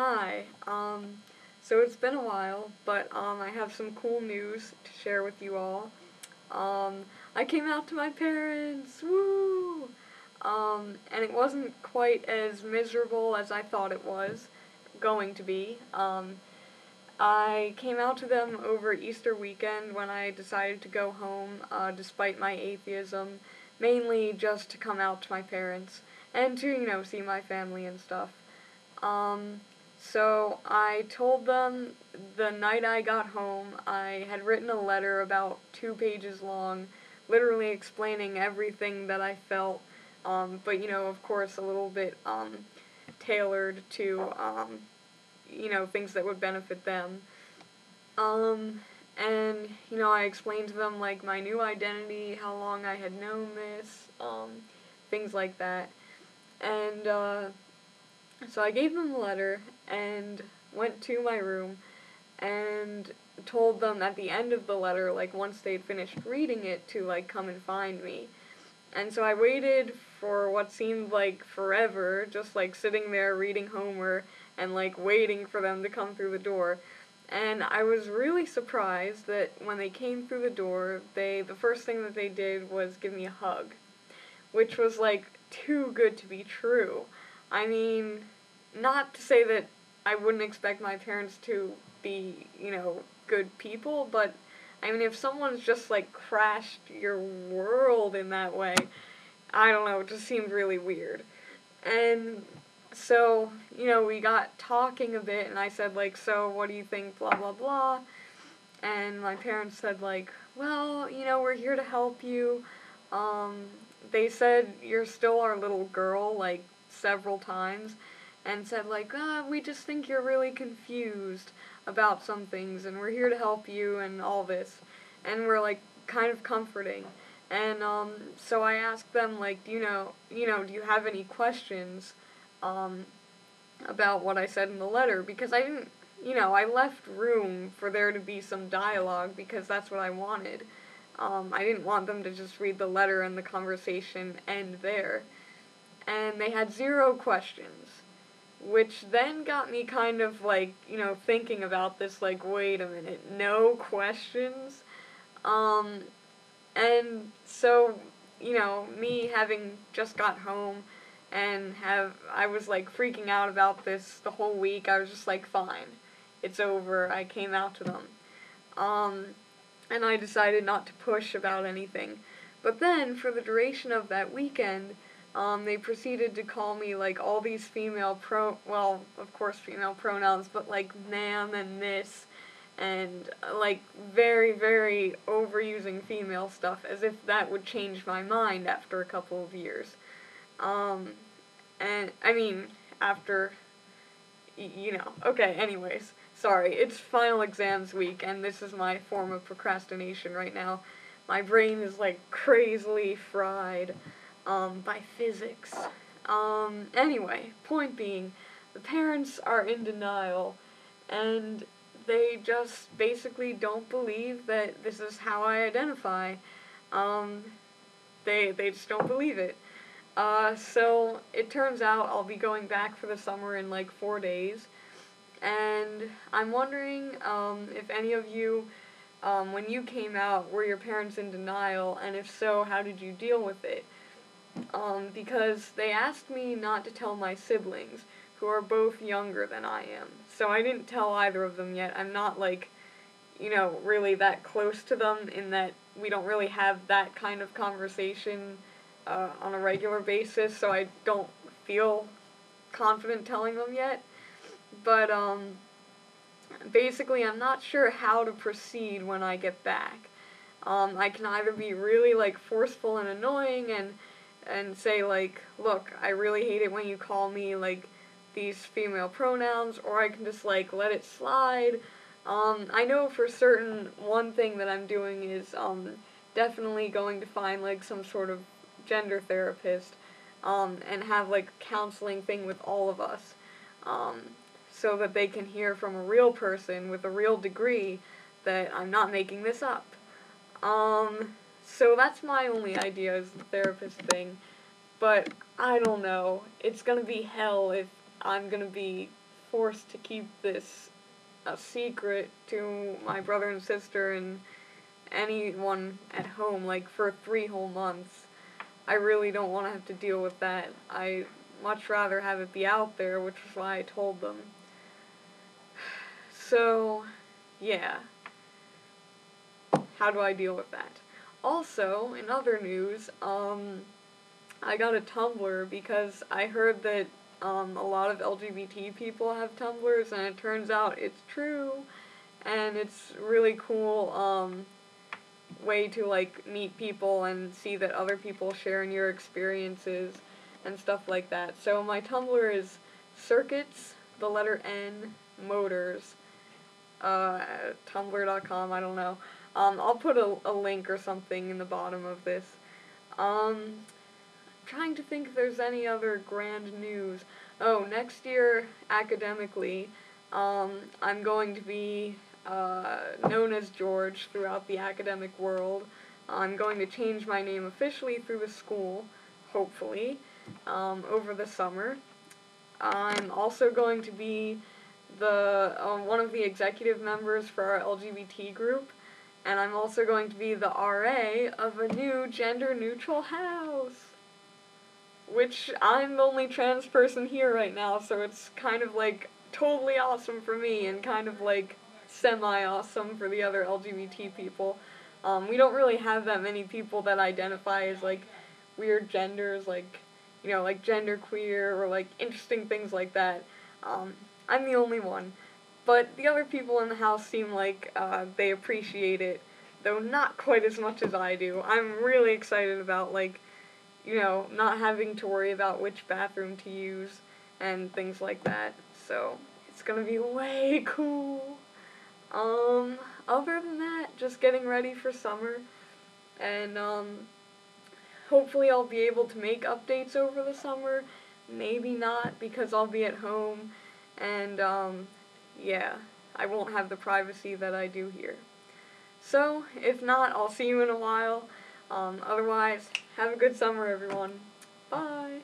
Hi. So it's been a while, but I have some cool news to share with you all. I came out to my parents. Woo! And it wasn't quite as miserable as I thought it was going to be. I came out to them over Easter weekend when I decided to go home, despite my atheism, mainly just to come out to my parents and to, see my family and stuff. Um, so I told them the night I got home, I had written a letter about 2 pages long, literally explaining everything that I felt, but of course, a little bit, tailored to, things that would benefit them. And, I explained to them, like, my new identity, how long I had known this, things like that. And, so I gave them the letter and went to my room and told them at the end of the letter, like, once they'd finished reading it, to, like, come and find me. And so I waited for what seemed like forever, just, like, sitting there reading Homer and, like, waiting for them to come through the door. And I was really surprised that when they came through the door, the first thing that they did was give me a hug, which was, like, too good to be true. I mean, not to say that I wouldn't expect my parents to be, good people, but, I mean, if someone's just, like, crashed your world in that way, I don't know, it just seemed really weird. And so, we got talking a bit, and I said, like, so what do you think, blah, blah, blah. And my parents said, like, well, we're here to help you. They said, you're still our little girl, like, several times, and said, like, we just think you're really confused about some things, and we're here to help you, and all this. And we're, like, kind of comforting. And, so I asked them, like, do you have any questions, about what I said in the letter? Because I didn't, I left room for there to be some dialogue, because that's what I wanted. I didn't want them to just read the letter and the conversation end there. And they had 0 questions, which then got me kind of, like, thinking about this, like, wait a minute, no questions? And so, me having just got home and I was, like, freaking out about this the whole week. I was just like, fine, it's over. I came out to them. And I decided not to push about anything. But then, for the duration of that weekend, they proceeded to call me, like, all these well, of course female pronouns, but, like, ma'am and miss, and, like, very, very overusing female stuff, as if that would change my mind after a couple of years. And, I mean, after, okay, anyways, sorry, it's final exams week, and this is my form of procrastination right now. My brain is, like, crazily fried, by physics. Anyway, point being, the parents are in denial, and they just basically don't believe that this is how I identify. They just don't believe it. So it turns out I'll be going back for the summer in, like, 4 days, and I'm wondering, if any of you, when you came out, were your parents in denial, and if so, how did you deal with it? Because they asked me not to tell my siblings, who are both younger than I am. So I didn't tell either of them yet. I'm not, like, really that close to them, in that we don't really have that kind of conversation, on a regular basis, so I don't feel confident telling them yet. But, basically, I'm not sure how to proceed when I get back. I can either be really, like, forceful and annoying and say, like, look, I really hate it when you call me, like, these female pronouns, or I can just, like, let it slide. I know for certain one thing that I'm doing is, definitely going to find, like, some sort of gender therapist, and have, like, a counseling thing with all of us, so that they can hear from a real person with a real degree that I'm not making this up. So that's my only idea, is the therapist thing, but I don't know. It's gonna be hell if I'm gonna be forced to keep this a secret to my brother and sister and anyone at home, like, for 3 whole months. I really don't want to have to deal with that. I much rather have it be out there, which is why I told them. So, yeah. How do I deal with that? Also, in other news, I got a Tumblr because I heard that a lot of LGBT people have Tumblrs, and it turns out it's true, and it's really cool way to, like, meet people and see that other people share in your experiences and stuff like that. So my Tumblr is circuits, the letter N, motors, tumblr.com, I don't know. I'll put a link or something in the bottom of this. Trying to think if there's any other grand news. Oh, next year, academically, I'm going to be known as George throughout the academic world. I'm going to change my name officially through the school, hopefully, over the summer. I'm also going to be one of the executive members for our LGBT group, and I'm also going to be the RA of a new gender-neutral house, which I'm the only trans person here right now, so it's kind of, like, totally awesome for me and kind of, like, semi-awesome for the other LGBT people. We don't really have that many people that identify as, like, weird genders, like, you know, like genderqueer or, like, interesting things like that. I'm the only one. But the other people in the house seem like they appreciate it, though not quite as much as I do. I'm really excited about, like, you know, not having to worry about which bathroom to use and things like that. So, it's gonna be way cool. Other than that, just getting ready for summer, and, hopefully I'll be able to make updates over the summer. Maybe not, because I'll be at home, and, yeah, I won't have the privacy that I do here. So, if not, I'll see you in a while. Otherwise, have a good summer, everyone. Bye!